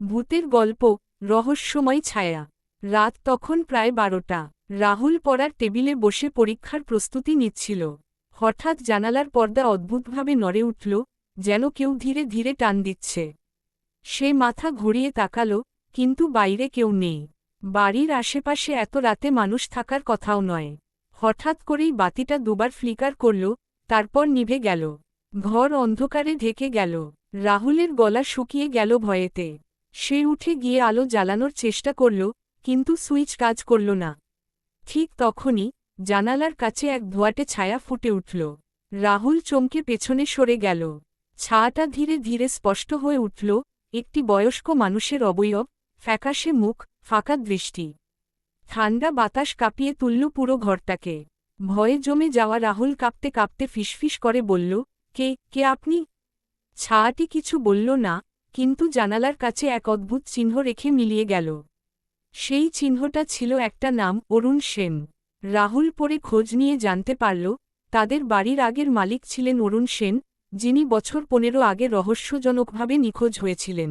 ভূতের গল্প, রহস্যময় ছায়া। রাত তখন প্রায় 12টা। রাহুল পড়ার টেবিলে বসে পরীক্ষার প্রস্তুতি নিচ্ছিল। হঠাৎ জানালার পর্দা অদ্ভুতভাবে নড়ে উঠল, যেন কেউ ধীরে ধীরে টান দিচ্ছে। সে মাথা ঘুরিয়ে তাকাল, কিন্তু বাইরে কেউ নেই। বাড়ির আশেপাশে এত রাতে মানুষ থাকার কথাও নয়। হঠাৎ করেই বাতিটা দুবার ফ্লিকার করল, তারপর নিভে গেল। ঘর অন্ধকারে ঢেকে গেল। রাহুলের গলা শুকিয়ে গেল ভয়েতে। সে উঠে গিয়ে আলো জ্বালানোর চেষ্টা করল, কিন্তু সুইচ কাজ করল না। ঠিক তখনই জানালার কাছে এক ধোঁয়াটে ছায়া ফুটে উঠল। রাহুল চমকে পেছনে সরে গেল। ছায়াটা ধীরে ধীরে স্পষ্ট হয়ে উঠল, একটি বয়স্ক মানুষের অবয়ব, ফ্যাকাশে মুখ, ফাঁকা দৃষ্টি। ঠান্ডা বাতাস কাঁপিয়ে তুলল পুরো ঘরটাকে। ভয়ে জমে যাওয়া রাহুল কাঁপতে কাঁপতে ফিসফিস করে বলল, কে কে আপনি? ছায়াটি কিছু বলল না, কিন্তু জানালার কাছে এক অদ্ভুত চিহ্ন রেখে মিলিয়ে গেল। সেই চিহ্নটা ছিল একটা নাম, অরুণ সেন। রাহুল পরে খোঁজ নিয়ে জানতে পারল, তাদের বাড়ির আগের মালিক ছিলেন অরুণ সেন, যিনি বছর 15 আগে রহস্যজনকভাবে নিখোঁজ হয়েছিলেন।